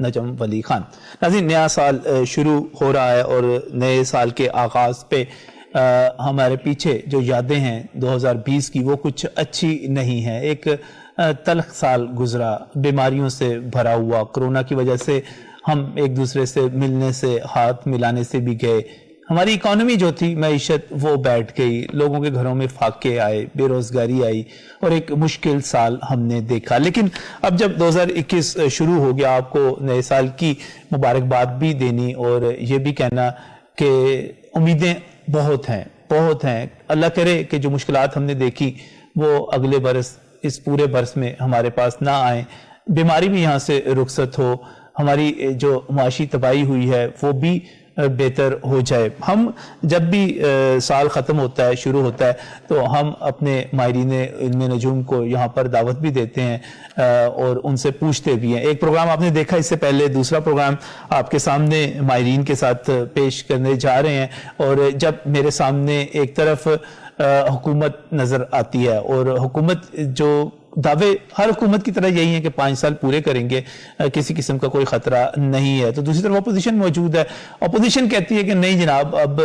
نجم ولی خان۔ ناظرین، نیا سال شروع ہو رہا ہے اور نئے سال کے آغاز پہ ہمارے پیچھے جو یادیں ہیں 2020 کی وہ کچھ اچھی نہیں ہیں۔ ایک تلخ سال گزرا، بیماریوں سے بھرا ہوا، کرونا کی وجہ سے ہم ایک دوسرے سے ملنے سے، ہاتھ ملانے سے بھی گئے۔ ہماری اکانومی جو تھی، معیشت، وہ بیٹھ گئی، لوگوں کے گھروں میں فاقے آئے، بے روزگاری آئی اور ایک مشکل سال ہم نے دیکھا۔ لیکن اب جب 2021 شروع ہو گیا، آپ کو نئے سال کی مبارکباد بھی دینی اور یہ بھی کہنا کہ امیدیں بہت ہیں۔ اللہ کرے کہ جو مشکلات ہم نے دیکھی وہ اگلے برس، اس پورے برس میں ہمارے پاس نہ آئیں، بیماری بھی یہاں سے رخصت ہو، ہماری جو معاشی تباہی ہوئی ہے وہ بھی بہتر ہو جائے۔ ہم جب بھی سال ختم ہوتا ہے، شروع ہوتا ہے، تو ہم اپنے ماہرین علم نجوم کو یہاں پر دعوت بھی دیتے ہیں اور ان سے پوچھتے بھی ہیں۔ ایک پروگرام آپ نے دیکھا اس سے پہلے، دوسرا پروگرام آپ کے سامنے ماہرین کے ساتھ پیش کرنے جا رہے ہیں۔ اور جب میرے سامنے ایک طرف حکومت نظر آتی ہے اور حکومت جو دعوے ہر حکومت کی طرح یہی ہے کہ 5 سال پورے کریں گے، کسی قسم کا کوئی خطرہ نہیں ہے، تو دوسری طرف اپوزیشن موجود ہے۔ اپوزیشن کہتی ہے کہ نہیں جناب، اب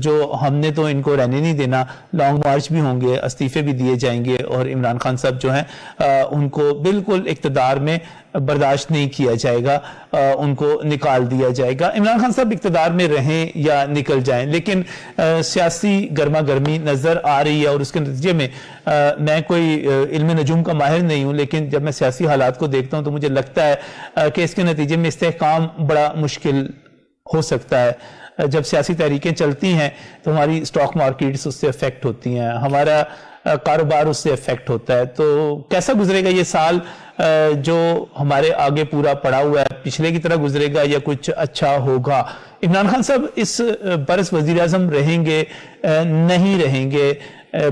جو ہم نے تو ان کو رہنے نہیں دینا، لانگ مارچ بھی ہوں گے، استعفے بھی دیے جائیں گے اور عمران خان صاحب جو ہیں ان کو بالکل اقتدار میں برداشت نہیں کیا جائے گا، ان کو نکال دیا جائے گا۔ عمران خان صاحب اقتدار میں رہیں یا نکل جائیں، لیکن سیاسی گرما گرمی نظر آ رہی ہے اور اس کے نتیجے میں میں کوئی علم نجوم کا ماہر نہیں ہوں، لیکن جب میں سیاسی حالات کو دیکھتا ہوں تو مجھے لگتا ہے کہ اس کے نتیجے میں استحکام بڑا مشکل ہو سکتا ہے۔ جب سیاسی تحریکیں چلتی ہیں تو ہماری سٹاک مارکیٹس اس سے افیکٹ ہوتی ہیں، ہمارا کاروبار اس سے افیکٹ ہوتا ہے۔ تو کیسا گزرے گا یہ سال جو ہمارے آگے پورا پڑا ہوا ہے؟ پچھلے کی طرح گزرے گا یا کچھ اچھا ہوگا؟ عمران خان صاحب اس برس وزیر اعظم رہیں گے نہیں رہیں گے؟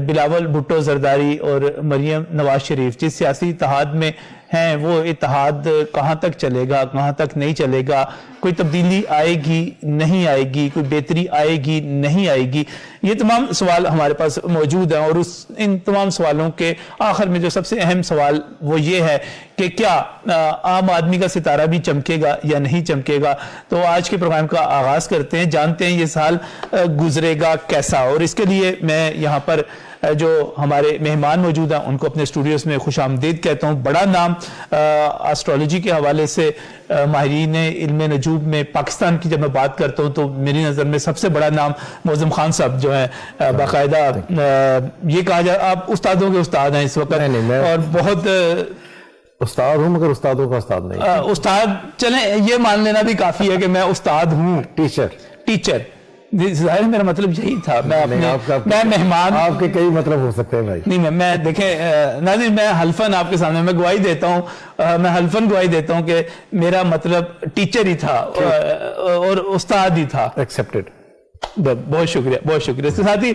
بلاول بھٹو زرداری اور مریم نواز شریف جس سیاسی اتحاد میں ہیں، وہ اتحاد کہاں تک چلے گا، کہاں تک نہیں چلے گا؟ کوئی تبدیلی آئے گی نہیں آئے گی؟ کوئی بہتری آئے گی نہیں آئے گی؟ یہ تمام سوال ہمارے پاس موجود ہیں اور ان تمام سوالوں کے آخر میں جو سب سے اہم سوال وہ یہ ہے کہ کیا عام آدمی کا ستارہ بھی چمکے گا یا نہیں چمکے گا؟ تو آج کے پروگرام کا آغاز کرتے ہیں، جانتے ہیں یہ سال گزرے گا کیسا۔ اور اس کے لیے میں یہاں پر جو ہمارے مہمان موجود ہیں ان کو اپنے اسٹوڈیوز میں خوش آمدید کہتا ہوں۔ بڑا نام ایسٹرولوجی کے حوالے سے ماہرین علم نجوم میں پاکستان کی جب میں بات کرتا ہوں تو میری نظر میں سب سے بڑا نام معظم خان صاحب جو ہیں، باقاعدہ یہ کہا جائے آپ استادوں کے استاد ہیں اس وقت، اور بہت استاد ہوں مگر استادوں کا استاد نہیں۔ استاد چلیں یہ مان لینا بھی کافی ہے کہ میں استاد ہوں، ٹیچر۔ ظاہر میرا مطلب یہی تھا، میں مہمان، آپ کے کئی مطلب ہو سکتے ہیں بھائی۔ نہیں میں دیکھیں ناظرین، میں حلفاً آپ کے سامنے میں گواہی دیتا ہوں، میں حلفاً گواہی دیتا ہوں کہ میرا مطلب ٹیچر ہی تھا اور استاد ہی تھا۔ ایکسپٹڈ۔ بہت شکریہ، بہت شکریہ۔ اس کے ساتھ ہی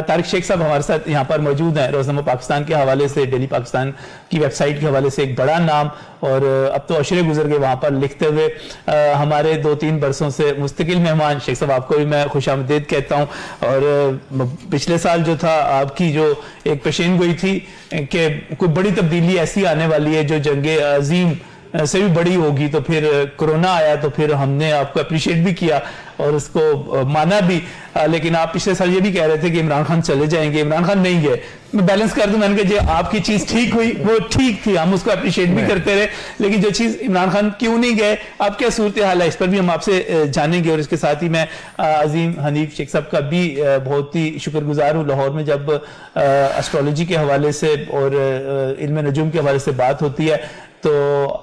طارق شیخ صاحب ہمارے ساتھ یہاں پر موجود ہیں، روزنامہ پاکستان کے حوالے سے، ڈیلی پاکستان کی ویب سائٹ کے حوالے سے ایک بڑا نام، اور اب تو عشرے گزر گئے وہاں پر لکھتے ہوئے، ہمارے 2-3 برسوں سے مستقل مہمان۔ شیخ صاحب آپ کو بھی میں خوش آمدید کہتا ہوں۔ اور پچھلے سال جو تھا آپ کی جو ایک پیشین گوئی تھی کہ کوئی بڑی تبدیلی ایسی آنے والی ہے جو جنگ عظیم سے بھی بڑی ہوگی، تو پھر کرونا آیا تو پھر ہم نے آپ کو اپریشیٹ بھی کیا اور اس کو مانا بھی، لیکن آپ پچھلے سال یہ بھی کہہ رہے تھے کہ عمران خان چلے جائیں گے، عمران خان نہیں گئے۔ میں بیلنس کر دوں، میں نے کہا جی آپ کی چیز ٹھیک ہوئی، وہ ٹھیک تھی، ہم اس کو اپریشیٹ بھی کرتے رہے، لیکن جو چیز عمران خان کیوں نہیں گئے، آپ کیا صورتحال ہے، اس پر بھی ہم آپ سے جانیں گے۔ اور اس کے ساتھ ہی میں عظیم حنیف شیخ صاحب کا بھی بہت ہی شکر گزار ہوں۔ لاہور میں جب ایسٹرولوجی کے حوالے سے اور علم نجوم کے حوالے سے بات ہوتی ہے تو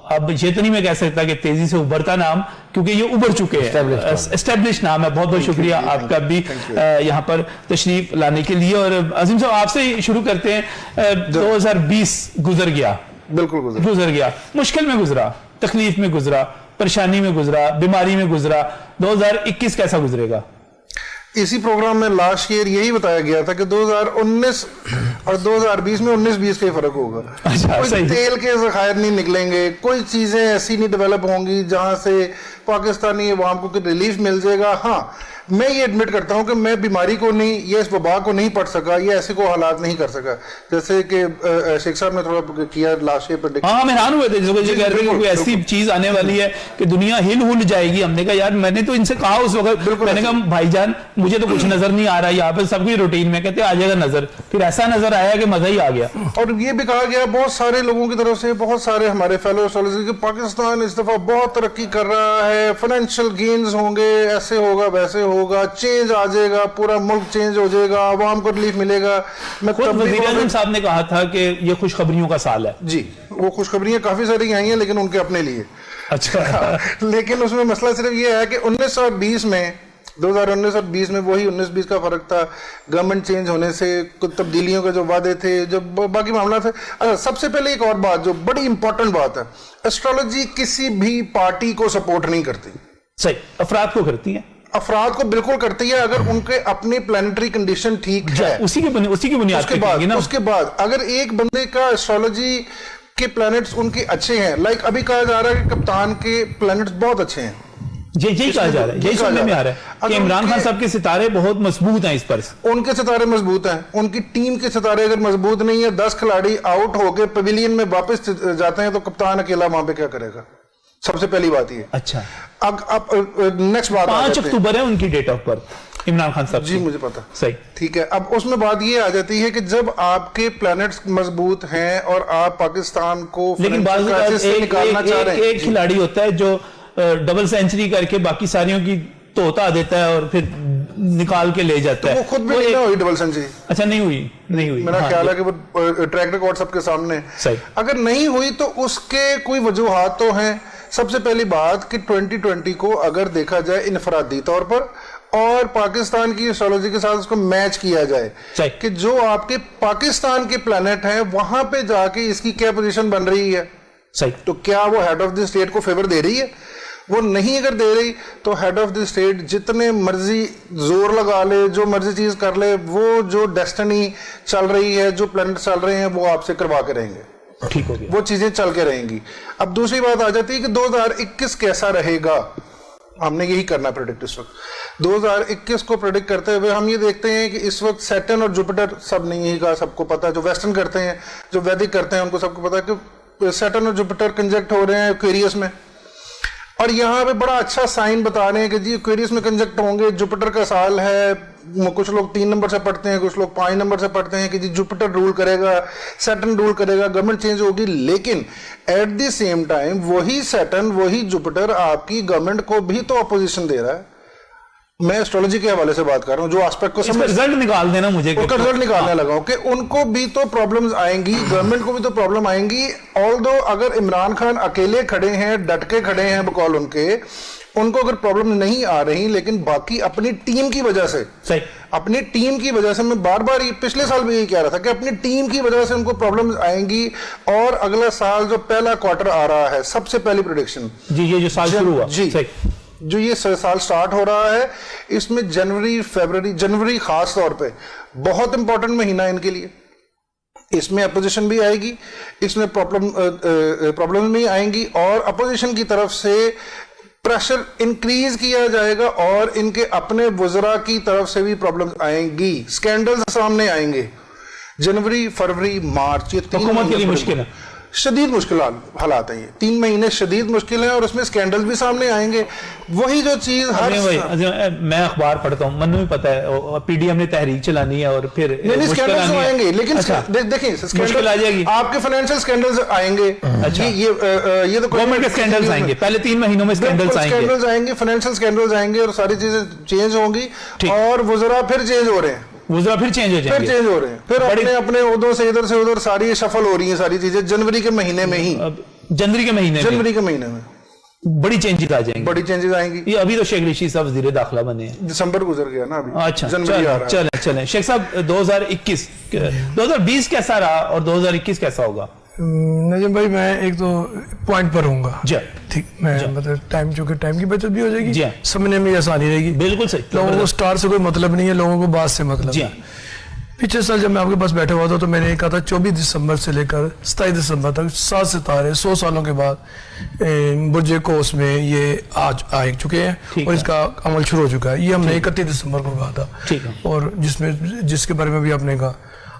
اب یہ تو نہیں میں کہہ سکتا کہ تیزی سے ابھرتا نام، کیونکہ یہ ابھر چکے ہیں، اسٹیبلش نام ہے۔ بہت بہت شکریہ آپ کا بھی یہاں پر تشریف لانے کے لیے۔ اور عظیم صاحب آپ سے شروع کرتے ہیں، 2020 گزر گیا، بالکل گزر گیا، مشکل میں گزرا، تکلیف میں گزرا، پریشانی میں گزرا، بیماری میں گزرا۔ 2021 کیسا گزرے گا؟ اسی پروگرام میں لاسٹ ایئر یہی بتایا گیا تھا کہ 2019 اور 2020 میں 19-20 کا ہی فرق ہوگا۔ کوئی تیل کے ذخائر نہیں نکلیں گے، کوئی چیزیں ایسی نہیں ڈیولپ ہوں گی جہاں سے پاکستانی عوام کو ریلیف مل جائے گا۔ ہاں میں یہ ایڈمٹ کرتا ہوں کہ میں بیماری کو نہیں یا اس وبا کو نہیں پڑھ سکا یا ایسے کو حالات نہیں کر سکا, جیسے کہ شیخ صاحب نے تھوڑا کیا لاسٹ ایئر پر. ہاں ہم حیران ہوئے تھے جب یہ کہہ رہے تھے کوئی ایسی چیز آنے والی ہے کہ دنیا ہل جائے گی. ہم نے کہا یار میں نے تو ان سے کہا اس وقت, میں نے کہا بھائی جان مجھے تو کچھ نظر نہیں آ رہا یہاں پہ سب کی روٹین میں, کہتے آ جائے گا نظر, پھر ایسا نظر آیا کہ مزہ ہی آ گیا. اور یہ بھی کہا گیا بہت سارے لوگوں کی طرف سے, بہت سارے ہمارے فیلو اسٹرالوجر کہ پاکستان اس دفعہ بہت ترقی کر رہا ہے, فائنینشیل گینز ہوں گے, ایسے ہوگا ویسے ہوگا, چینج آ جائے گا, پورا ملک چینج ہو جائے گا, عوام کو ریلیف ملے گا. خود وزیر اعظم صاحب نے کہا تھا کہ یہ خوشخبریوں کا سال ہے. جی وہ خوشخبریاں کافی ساری آئی ہیں لیکن ان کے اپنے لیے. اچھا لیکن اس میں مسئلہ صرف یہ ہے کہ 19 اور 20 میں 2019 اور 20 میں وہی 19-20 کا فرق تھا, گورنمنٹ چینج ہونے سے کچھ تبدیلیوں کے جو وعدے تھے, جو باقی معاملات تھے. اچھا سب سے پہلے ایک اور بات جو بڑی امپورٹنٹ بات ہے, ایسٹرالوجی کسی بھی پارٹی کو سپورٹ نہیں کرتی. صحیح, افراد کو کرتی ہے, افراد کو بالکل کرتی ہے اگر ان کے اپنی پلانیٹری کنڈیشن ٹھیک ہے. اسی کی بنیاد پہ اس کے بعد اگر ایک بندے کا ایسٹرالوجی کے پلانٹس ان کے اچھے ہیں, لائک ابھی کہا جا رہا ہے کہ کپتان کے پلانٹس بہت اچھے ہیں, یہی کہا جا رہا ہے, یہی سننے میں آ رہا ہے کہ عمران خان صاحب کے ستارے بہت مضبوط ہیں. اس پر ان کے ستارے مضبوط ہیں, ان کی ٹیم کے ستارے اگر مضبوط نہیں ہے, 10 کھلاڑی آؤٹ ہو کے پیویلین میں واپس جاتے ہیں تو کپتان اکیلا وہاں پہ کیا کرے گا؟ سب سے پہلی بات یہ. اچھا اب نیکسٹ بات 5 اکتوبر ہے ان کی date of birth Imran Khan صاحب. جی مجھے پتا. صحیح, ٹھیک ہے. اب اس میں بات یہ آ جاتی ہے کہ جب آپ کے پلانٹس مضبوط ہیں اور آپ پاکستان کو لیکن بعض نکالنا چاہ رہے ہیں, ایک کھلاڑی ہوتا ہے جو ڈبل سینچری کر کے باقی ساریوں کی توتا دیتا ہے اور پھر نکال کے لے جاتا ہے. وہ خود بھی نہیں ہوئی ڈبل سینچری. اچھا نہیں ہوئی. میرا خیال ہے کہ وہ ٹریک ریکارڈ سب کے سامنے. صحیح. اگر نہیں ہوئی تو اس کے کوئی وجوہات تو ہیں. سب سے پہلی بات کہ 2020 کو اگر دیکھا جائے انفرادی طور پر اور پاکستان کی ایسٹرالوجی کے ساتھ اس کو میچ کیا جائے کہ جو آپ کے پاکستان کے پلانٹ ہیں وہاں پہ جا کے اس کی کیا پوزیشن بن رہی ہے, تو کیا وہ ہیڈ آف دی اسٹیٹ کو فیور دے رہی ہے؟ وہ نہیں اگر دے رہی تو ہیڈ آف دی اسٹیٹ جتنے مرضی زور لگا لے, جو مرضی چیز کر لے, وہ جو ڈیسٹنی چل رہی ہے, جو پلانٹ چل رہے ہیں وہ آپ سے کروا کے رہیں گے. ٹھیک ہو گیا, وہ چیزیں چل کے رہیں گی. اب دوسری بات آ جاتی ہے کہ 2021 کیسا رہے گا. ہم نے یہی کرنا پریڈکٹ اس وقت. 2021 کو پریڈکٹ کرتے ہوئے ہم یہ دیکھتے ہیں کہ اس وقت سیٹرن اور جوپیٹر, سب نے یہی کہا, سب کو پتا ہے, جو ویسٹرن کرتے ہیں, جو ویدک کرتے ہیں ان کو سب کو پتا ہے کہ سیٹرن اور جوپیٹر کنجکٹ ہو رہے ہیں ایکویریس میں. اور یہاں پہ بڑا اچھا سائن بتا رہے ہیں کہ جی ایکویریس میں کنجکٹ ہوں گے, جوپیٹر کا سال ہے. کچھ لوگ 3 نمبر سے پڑھتے ہیں, کچھ لوگ 5 نمبر سے پڑھتے ہیں کہ جی جوپیٹر رول کرے گا, سیٹرن رول کرے گا, گورنمنٹ چینج ہوگی. لیکن ایٹ دی سیم ٹائم وہی سیٹرن, وہی جوپیٹر آپ کی گورنمنٹ کو بھی تو اپوزیشن دے رہا ہے. میں ایسٹرالوجی کے حوالے سے بات کر رہا ہوں, جو آسپیکٹ کو سمجھ رزلٹ نکال دینا مجھے, اس کا رزلٹ نکالنے لگا ہوں کہ ان کو بھی تو پرابلمز آئیں گی, گورنمنٹ کو بھی تو پرابلم آئیں گی. آلدو اگر عمران خان اکیلے کھڑے ہیں, ڈٹ کے کھڑے ہیں بقول ان کے, ان کو اگر پرابلم نہیں آ رہی, لیکن باقی اپنی ٹیم کی وجہ سے, اپنی ٹیم کی وجہ سے, میں بار بار پچھلے سال بھی یہی کہہ رہا تھا کہ اپنی ٹیم کی وجہ سے ان کو پرابلمز آئیں گی. اور اگلا سال جو پہلا کوارٹر آ رہا ہے, سب سے پہلی پریڈکشن, جی یہ جو سال شروع ہوا, جی جو یہ سال سٹارٹ ہو رہا ہے, اس میں جنوری, فیبرری, جنوری خاص طور پہ بہت امپورٹنٹ مہینہ ہے ان کے لیے. اس میں اپوزیشن بھی آئے گی, اس میں پرابلم بھی آئیں گی, اور اپوزیشن کی طرف سے پریشر انکریز کیا جائے گا, اور ان کے اپنے وزراء کی طرف سے بھی پرابلم آئیں گی, سکینڈلز سامنے آئیں گے. جنوری, فروری, مارچ, یہ 3 حکومت کے لیے مشکل ہے, شدید مشکل حالات ہیں. یہ 3 مہینے شدید مشکل ہیں, اور اس میں سکینڈل بھی سامنے آئیں گے. وہی جو چیز میں اخبار پڑھتا ہوں, منو بھی پتا ہے, پی ڈی ایم نے تحریک چلانی ہے, اور پھر سکینڈلز آئیں گے. لیکن دیکھیں مشکل آ جائے گی, آپ کے فائنینشیل سکینڈلز آئیں گے. یہ تو گورنمنٹ کے سکینڈلز آئیں گے, پہلے 3 مہینوں میں سکینڈلز آئیں گے, فائنینشیل سکینڈلز آئیں گے, اور ساری چیزیں چینج ہوں گی, اور وزراء پھر چینج ہو رہے ہیں, وزراء پھر چینج ہو جائیں گے, پھر چینج ہو رہے ہیں, پھر اپنے عہدوں سے ادھر سے ادھر ساری شفل ہو رہی ہیں ساری چیزیں. جنوری کے مہینے میں ہی, جنوری کے مہینے میں بڑی چینجز آ جائیں گی, بڑی چینجز آئیں گی. یہ ابھی تو شیخ رشید صاحب وزیر داخلہ بنے ہیں, دسمبر گزر گیا نا ابھی. اچھا چلیں شیخ صاحب, 2020 کیسا رہا اور 2021 کیسا ہوگا؟ نجم بھائی میں ایک تو پوائنٹ پر ہوں گا, جی ٹھیک, میں مطلب ٹائم, چونکہ ٹائم کی بچت بھی ہو جائے گی, سمجھنے میں آسانی رہے گی. بالکل صحیح, لوگوں کو سٹار سے کوئی مطلب نہیں ہے, لوگوں کو بات سے مطلب. جی पिछले साल जब मैं आपके पास बैठा हुआ था तो मैंने कहा था 24 दिसंबर से लेकर 27 दिसंबर तक 7 सितारे 100 सालों के बाद बुर्ज कोस में ये आज आ चुके हैं और इसका अमल शुरू हो चुका है। ये हमने 31 दिसंबर को कहा था, ठीक है, और जिसके बारे में भी आपने कहा।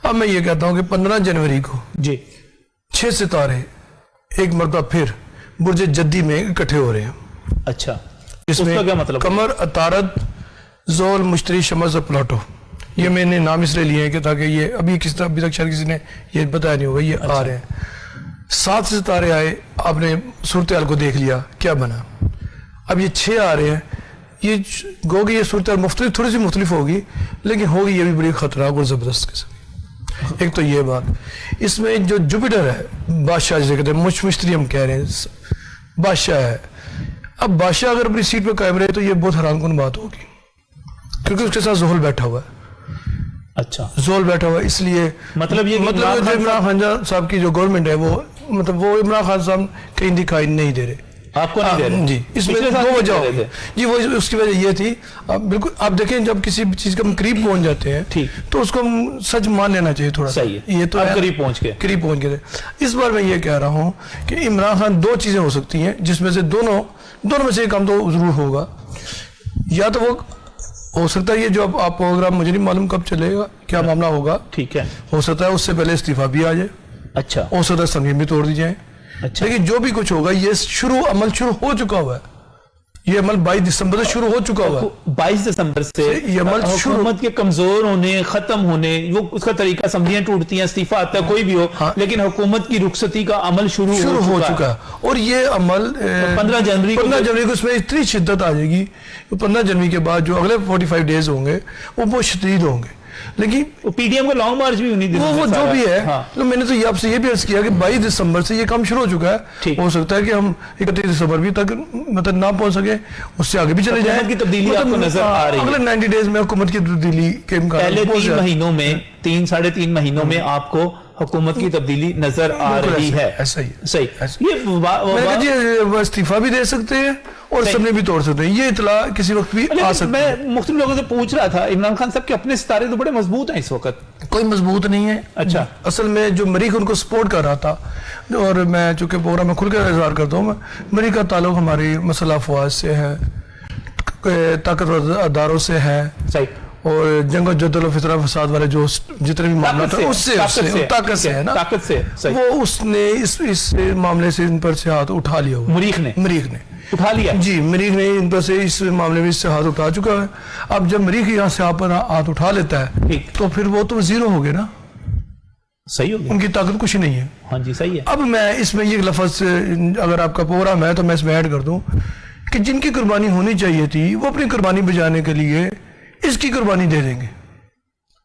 अब मैं ये कहता हूँ कि 15 जनवरी को जी 6 सितारे एक मरतबा फिर बुर्ज जद्दी में इकट्ठे हो रहे हैं। अच्छा, इसमें उसका क्या मतलब? कमर, अतारद, जोल, मुश्तरी, शमस और प्लाटो, ये मैंने नाम इसलिए लिए हैं कि ताकि ये अभी तक शायद किसी ने ये बताया नहीं होगा, ये आ रहे हैं। 7 सितारे आए, आपने सूरत हाल को देख लिया क्या बना। अब ये 6 आ रहे हैं, ये गोगी ये सूरत हाल मुख्तलिफ, थोड़ी सी मुख्तलिफ होगी, लेकिन होगी ये भी बड़ी खतरनाक और ज़बरदस्त किस्म। एक तो ये बात, इसमें जो जुपिटर है बादशाह, जिसे कहते हैं मुश्तरी हम कह रहे हैं, बादशाह है। अब बादशाह अगर अपनी सीट पर कायम रहे तो ये बहुत हैरानकुन बात होगी, क्योंकि उसके साथ जोहल बैठा हुआ है। अच्छा, जोल बैठा हुआ है, इसलिए मतलब जो इमरान खान साहब की जो गवर्नमेंट है वो वो इमरान खान साहब कहीं दिखाई नहीं दे रहे, आपको नहीं दे रहे जी। इसमें दो वजह होगी जी, वो उसकी वजह ये थी, बिल्कुल आप देखें जब किसी चीज के हम करीब पहुंच जाते हैं ठीक, तो उसको हम सच मान लेना चाहिए थोड़ा। सही है, ये तो आप करीब पहुंच गए। इस बार मैं ये कह रहा हूँ कि इमरान खान 2 चीजें हो सकती हैं, जिसमें से दोनों में से एक काम तो जरूर होगा। या तो वो हो सकता है ये जो आप प्रोग्राम, मुझे नहीं मालूम कब चलेगा, क्या मामला होगा, ठीक है, हो सकता है उससे पहले इस्तीफा भी आ जाए, अच्छा, हो सकता है संगीन भी तोड़ दी जाए। अच्छा, लेकिन जो भी कुछ होगा ये अमल शुरू हो चुका हुआ है, ये अमल 22 दिसंबर से शुरू हो चुका हुआ है। 22 दिसंबर से ये अमल हुकूमत के कमजोर होने, खत्म होने, वो उसका तरीका, असम्बलियां टूटती हैं, इस्तीफा आता है, कोई भी हो, लेकिन हुकूमत की रुखसती का अमल शुरू हो चुका है। और ये अमल 15 जनवरी को उसमें इतनी शिद्दत आ जाएगी, 15 जनवरी के बाद जो अगले 45 डेज होंगे वो बहुत शदीद होंगे। लेकिन पीडीएम का लॉन्ग मार्च भी उन्हीं दिनों वो जो भी है, हाँ। तो मैंने तो ये आपसे ये भी अर्ज किया कि 22 दिसंबर से ये काम शुरू हो चुका है। हो सकता है कि हम 31 दिसंबर भी तक मतलब ना पहुंच सके, उससे आगे भी चले जाए। की तब्दीली आपको नजर आ रही है अगले 90 डेज में हुकूमत की तब्दीली के पहले 3 महीनों में, 3-3.5 महीनों में आपको हुकूमत की तब्दीली नजर आ रही है। ऐसा ही सही, ये मैंने इस्तीफा भी दे सकते हैं और सबने भी तोड़ सकते हैं, ये इतला किसी वक्त भी आ सकती है। मैं मुख्तलिफ लोगों से पूछ रहा था, इमरान खान साहब के अपने सितारे तो बड़े मजबूत हैं इस वक्त। कोई मजबूत नहीं है। अच्छा, असल में जो मरीख उनको सपोर्ट कर रहा था, और मैं चूंकि प्रोग्राम में खुल कर इजहार करता हूँ, मरीख का ताल्लुक हमारी मसला अफवाज से है, ताकतवर अदारों से है, सही, और जंग जद्दल फितरा फसाद वाले जो जितने भी मामला था उससे ताकत से है ना, ताकत से वो उसने इस मामले से इन पर से हाथ उठा लिया हुआ। मरीख ने उठा लिया जी, मरीख ने इन पर से इस मामले में इससे हाथ उठा चुका है। अब जब मरीख यहाँ से आप पर हाथ उठा लेता है तो फिर वो तो जीरो हो गए ना, सही हो गया, उनकी ताकत कुछ नहीं है। हाँ जी, सही है। अब मैं इसमें ये लफ्ज, अगर आपका प्रोग्राम है तो मैं इसमें ऐड कर दूं कि जिनकी कुर्बानी होनी चाहिए थी वो अपनी कुर्बानी बचाने के लिए इसकी कुर्बानी दे देंगे।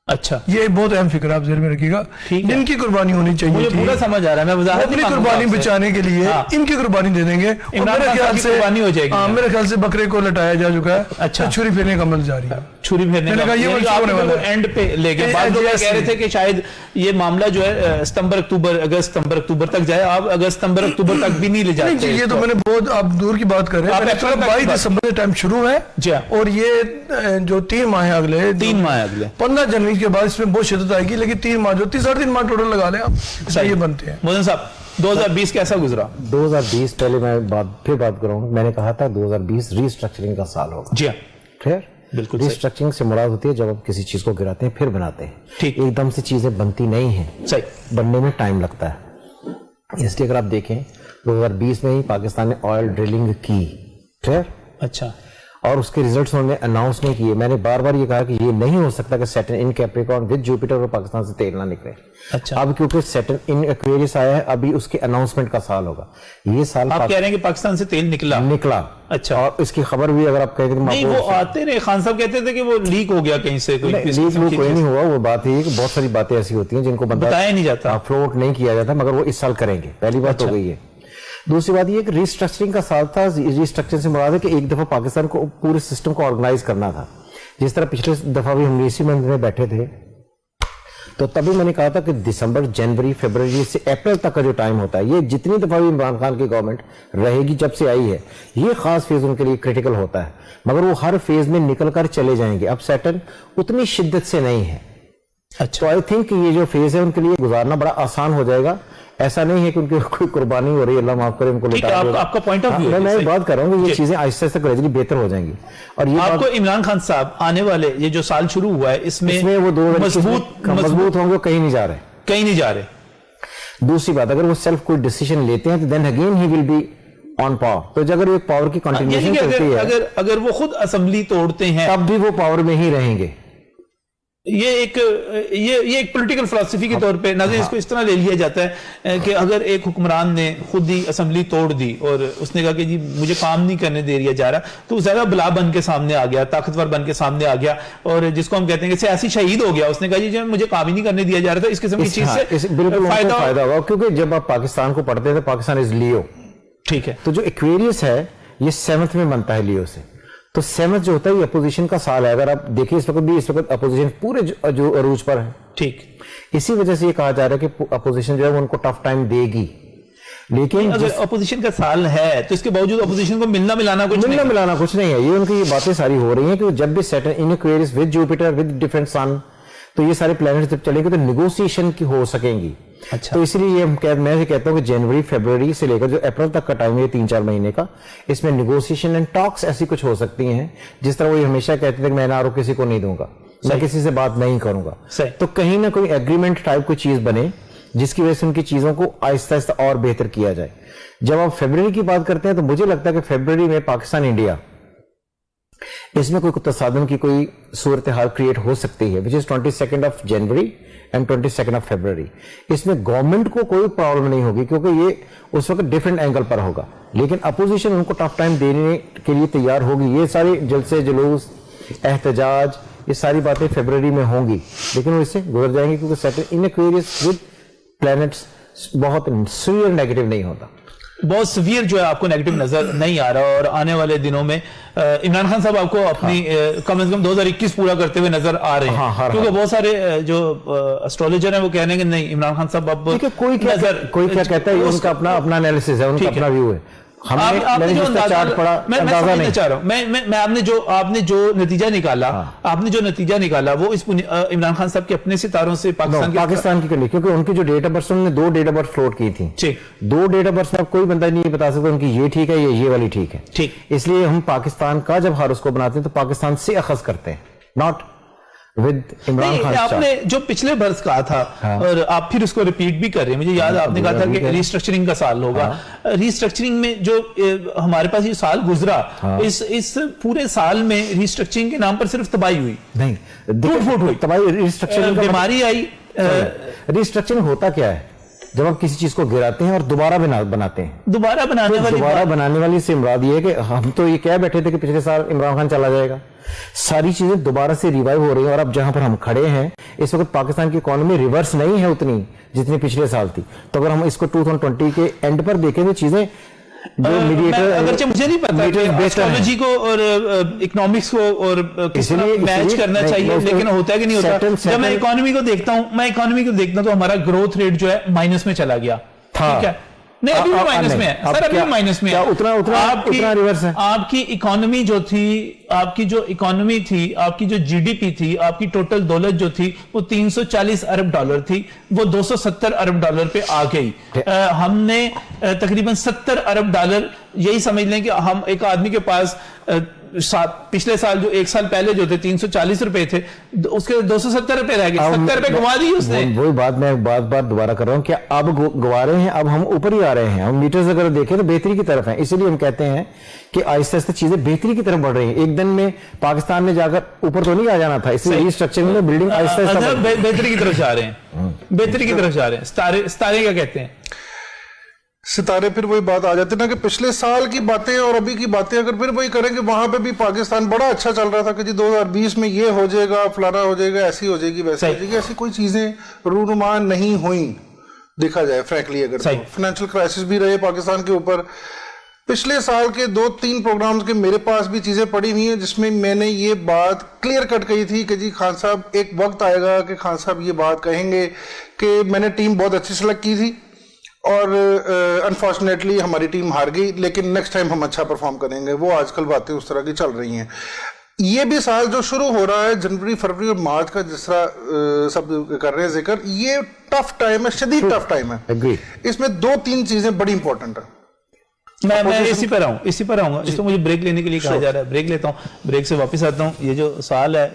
अच्छा, ये बहुत अहम फिक्र आप ज़हन में रखिएगा। जिनकी कुर्बानी होनी चाहिए मुझे पूरा समझ आ रहा है, मैं वजाहत अपनी कुर्बानी बचाने के लिए इनकी कुर्बानी दे देंगे। मेरे ख्याल से कुर्बानी हो जाएगी। मेरे ख्याल से बकरे को लटाया जा चुका है। अच्छा, छुरी फेरने का अमल जारी है। छुरी फेरने का एंड पे ले गए। बाद लोग कह रहे थे कि शायद ये मामला जो है सितंबर अक्टूबर तक जाए, आप सितंबर अक्टूबर तक भी नहीं ले जाते। ये तो मैंने बहुत, आप दूर की बात कर रहे हैं। 22 दिसंबर से टाइम शुरू है और ये जो 3 माह है, अगले 15 जनवरी के बाद इसमें बहुत शिद्दत आएगी। लेकिन 3 माह, जो 3-3.5 माह टोटल लगा लें आप, ये बनते हैं। मोहन साहब, 2020 कैसा गुजरा? 2020 पहले मैं फिर बात करूँ, मैंने कहा था 2020 रीस्ट्रक्चरिंग का साल होगा। जी हाँ, खैर, बिल्कुल। रीस्ट्रक्चरिंग से मुराद होती है जब आप किसी चीज को गिराते हैं फिर बनाते हैं। ठीक, एकदम से चीजें बनती नहीं है, सही, बनने में टाइम लगता है। इसलिए अगर आप देखें 2020 में ही पाकिस्तान ने ऑयल ड्रिलिंग की, खैर, अच्छा, और उसके रिजल्ट्स उन्होंने अनाउंस नहीं किए। मैंने बार बार ये कहा कि ये नहीं हो सकता कि Saturn in Capricorn with Jupiter और पाकिस्तान से तेल ना निकले। अच्छा, अब क्योंकि सैटर्न इन एक्वेरियस आया है, अभी उसके अनाउंसमेंट का साल होगा। ये साल आप कह रहे हैं कि पाकिस्तान से तेल निकला। अच्छा, और इसकी खबर भी अगर आप कहें नहीं, वो आते रहे, खान साहब कहते थे कि वो लीक हो गया कहीं से, कोई नहीं हुआ। वो बात है कि बहुत सारी बातें ऐसी होती हैं जिनको बताया नहीं जाता, फ्लोट नहीं किया जाता, मगर वो इस साल करेंगे। पहली बात हो गई है। दूसरी बात ये कि रीस्ट्रक्चरिंग का साल था। रीस्ट्रक्चरिंग से मुराद है कि एक दफा पाकिस्तान को पूरे सिस्टम को ऑर्गेनाइज करना था। जिस तरह पिछले दफा भी हम इसी मंथ में बैठे थे, तो तभी मैंने कहा था कि दिसंबर, जनवरी, फरवरी से अप्रैल तक का जो टाइम होता है, ये जितनी दफा भी इमरान खान की गवर्नमेंट रहेगी, जब से आई है, ये खास फेज उनके लिए क्रिटिकल होता है, मगर वो हर फेज में निकल कर चले जाएंगे। अब सैटर्न उतनी शिद्दत से नहीं है, अच्छा। तो आई थिंक ये जो फेज है उनके लिए गुजारना बड़ा आसान हो जाएगा। ऐसा नहीं है कि उनकी कोई कुर्बानी हो रही है, अल्लाह माफ करे, उनको ठीक है, आपका पॉइंट ऑफ व्यू। मैं बात कर रहा हूँ कि ये चीजें आहिस्ता आहिस्ता ग्रेजुअली बेहतर हो जाएंगी। और ये आपको इमरान खान साहब आने वाले ये जो साल शुरू हुआ है इसमें वो दो मजबूत होंगे, वो कहीं नहीं जा रहे, कहीं नहीं जा रहे। दूसरी बात, अगर वो सेल्फ कोई डिसीजन लेते हैं तो then again he will be on power. तो अगर वो एक पावर की कंटिन्यूएशन करती है, अगर वो खुद असेंबली तोड़ते हैं तब भी वो पावर में ही रहेंगे। ये एक पॉलिटिकल फिलॉसफी के तौर पे नाज़रीन इसको इस तरह ले लिया जाता है कि अगर एक हुक्मरान ने खुद ही असेंबली तोड़ दी और उसने कहा कि जी मुझे काम नहीं करने दे दिया जा रहा, तो ज्यादा बला बन के सामने आ गया, ताकतवर बन के सामने आ गया, और जिसको हम कहते हैं कि सियासी शहीद हो गया। उसने कहा जी मुझे काम ही नहीं करने दिया जा रहा था। इस किस्म की चीज से बिल्कुल फायदा होगा, क्योंकि जब आप पाकिस्तान को पढ़ते हैं तो पाकिस्तान इज लियो, ठीक है। तो जो एक्वेरियस है ये 7th में बनता है लियो से, तो 7th जो होता है ये अपोजिशन का साल है। अगर आप देखिए इस वक्त अपोजिशन पूरे जो अरूज पर है, ठीक। इसी वजह से ये कहा जा रहा है कि अपोजिशन जो है वो उनको टफ टाइम देगी। लेकिन अगर अपोजिशन का साल है तो इसके बावजूद अपोजिशन को मिलना मिलाना कुछ नहीं है। ये उनकी ये बातें सारी हो रही हैं कि जब भी Saturn in Aquarius with Jupiter with different sun, तो ये सारे प्लैनेट्स जब चलेंगे तो निगोसिएशन की हो सकेंगी। अच्छा। तो इसलिए मैं कहता हूँ कि जनवरी फरवरी से लेकर जो अप्रैल तक का टाइम है 3-4 महीने का, इसमें निगोसिएशन एंड टॉक्स ऐसी कुछ हो सकती हैं। जिस तरह वो हमेशा कहते थे कि मैं नारो किसी को नहीं दूंगा, मैं किसी से बात नहीं करूंगा, तो कहीं ना कोई एग्रीमेंट टाइप कोई चीज बने जिसकी वजह से उनकी चीजों को आहिस्ता आहिस्ता और बेहतर किया जाए। जब आप फरवरी की बात करते हैं तो मुझे लगता है कि फरवरी में पाकिस्तान इंडिया इसमें कोई तसादम की कोई सूरत हाल क्रिएट हो सकती है, which is 22 of January and 22 of February. इसमें गवर्नमेंट को कोई प्रॉब्लम नहीं होगी क्योंकि ये उस वक्त डिफरेंट एंगल पर होगा, लेकिन अपोजिशन उनको टफ टाइम देने के लिए तैयार होगी। ये सारे जलसे जुलूस एहतजाज ये सारी बातें फरवरी में होंगी, लेकिन वो इससे गुजर जाएंगे क्योंकि Saturn in Aquarius with planets बहुत सीवियर नेगेटिव नहीं होता, बहुत सीवियर जो है आपको नेगेटिव नजर नहीं आ रहा। और आने वाले दिनों में इमरान खान साहब आपको अपनी कम से कम 2021 पूरा करते हुए नजर आ रहे हैं, क्योंकि बहुत सारे जो एस्ट्रोलॉजर हैं वो कह रहे हैं कि नहीं इमरान खान साहब अब कोई क्या कहता है, उनका अपना एनालिसिस है, उनका अपना व्यू है। आपने जो नतीजा निकाला वो इस इमरान खान साहब के अपने सितारों से पाकिस्तान की करनी, क्योंकि उनकी जो डेट ऑफ बर्थ उन्होंने 2 डेट ऑफ बर्थ फ्लोट की थी। 2 डेट ऑफ बर्थ कोई बंदा नहीं बता सकता उनकी ये ठीक है ये वाली ठीक है, ठीक। इसलिए हम पाकिस्तान का जब हारोस्कोप बनाते हैं तो पाकिस्तान से अखज़ करते हैं, नॉट विद इमरान खान। आपने जो पिछले बरस कहा था और आप फिर उसको रिपीट भी कर रहे हैं, मुझे याद आपने कहा था कि रिस्ट्रक्चरिंग का साल होगा। रिस्ट्रक्चरिंग में जो हमारे पास ये साल गुजरा, इस पूरे साल में रिस्ट्रक्चरिंग के नाम पर सिर्फ तबाही हुई, नहीं टूट-फूट हुई, तबाही। रिस्ट्रक्चरिंग बीमारी आई। रिस्ट्रक्चरिंग होता क्या है? जब आप किसी चीज को गिराते हैं और दोबारा बनाते हैं। दोबारा बनाने वाली से मुराद ये है कि हम तो ये कह बैठे थे कि पिछले साल इमरान खान चला जाएगा, सारी चीजें दोबारा से रिवाइव हो रही हैं। और अब जहां पर हम खड़े हैं इस वक्त पाकिस्तान की इकोनॉमी रिवर्स नहीं है उतनी जितनी पिछले साल थी। तो अगर हम इसको 2020 के एंड पर देखें तो चीजें जो मीडिएटर, अगरचे मुझे नहीं पता एस्ट्रोलॉजी को और इकोनॉमिक्स को और किस तरह मैच करना चाहिए, लेकिन होता है कि नहीं होता। जब मैं इकोनॉमी को देखता हूं तो हमारा ग्रोथ रेट जो है माइनस में चला गया, ठीक है। नहीं अभी भी माइनस में है सर, अभी माइनस में है। उतना रिवर्स है। आपकी इकोनॉमी जो थी, आपकी जो इकोनॉमी थी, आपकी जो जीडीपी थी, आपकी टोटल दौलत जो थी वो 340 अरब डॉलर थी, वो 270 अरब डॉलर पे आ गई। हमने तकरीबन 70 अरब डॉलर, यही समझ लें कि हम एक आदमी के पास पिछले साल जो 1 साल पहले जो थे 340 रुपए थे, उसके 270 रुपए रह गए, 70 रुपए गवा दिए उसने। वही बात मैं बार दोबारा कर रहा हूं कि अब गवा रहे हैं, अब हम ऊपर ही आ रहे हैं। हम मीटर्स अगर देखें तो बेहतरी की तरफ है, इसीलिए हम कहते हैं कि आहिस्ता आहिस्ता चीजें बेहतरी की तरफ बढ़ रही हैं। एक दिन में पाकिस्तान में जाकर ऊपर तो नहीं आ जाना था, इसलिए रिस्ट्रक्चरिंग में बिल्डिंग आहिस्ता आहिस्ता बेहतरी की तरफ जा रहे हैं, बेहतरी की तरफ जा रहे हैं। सितारे क्या कहते हैं? सितारे फिर वही बात आ जाती है ना कि पिछले साल की बातें और अभी की बातें अगर फिर वही करेंगे, वहां पे भी पाकिस्तान बड़ा अच्छा चल रहा था कि जी 2020 में ये हो जाएगा, फलाना हो जाएगा, ऐसी हो जाएगी, वैसी हो जाएगी, ऐसी कोई चीजें रूनुमा नहीं हुई देखा जाए फ्रैंकली। अगर तो फाइनेंशियल क्राइसिस भी रहे पाकिस्तान के ऊपर। पिछले साल के 2-3 प्रोग्राम्स के मेरे पास भी चीजें पड़ी हुई हैं जिसमें मैंने ये बात क्लियर कट कही थी कि जी खान साहब एक वक्त आएगा कि खान साहब ये बात कहेंगे कि मैंने टीम बहुत अच्छी सेलेक्ट की थी और अनफॉर्चुनेटली हमारी टीम हार गई, लेकिन नेक्स्ट टाइम हम अच्छा परफॉर्म करेंगे। वो आजकल बातें उस तरह की चल रही हैं। یہ بھی سال جو شروع ہو رہا ہے جنوری فروری اور مارچ کا، جس طرح سب کر رہے ہیں ذکر، یہ ٹف ٹائم ہے، شدید ٹف ٹائم ہے. Agree. اس میں 2-3 چیزیں بڑی امپورٹنٹ ہیں. میں اسی پر آؤں گا. اس کو مجھے بریک لینے کے لیے کہا جا رہا ہے. بریک لیتا ہوں, بریک سے واپس آتا ہوں. یہ جو سوال ہے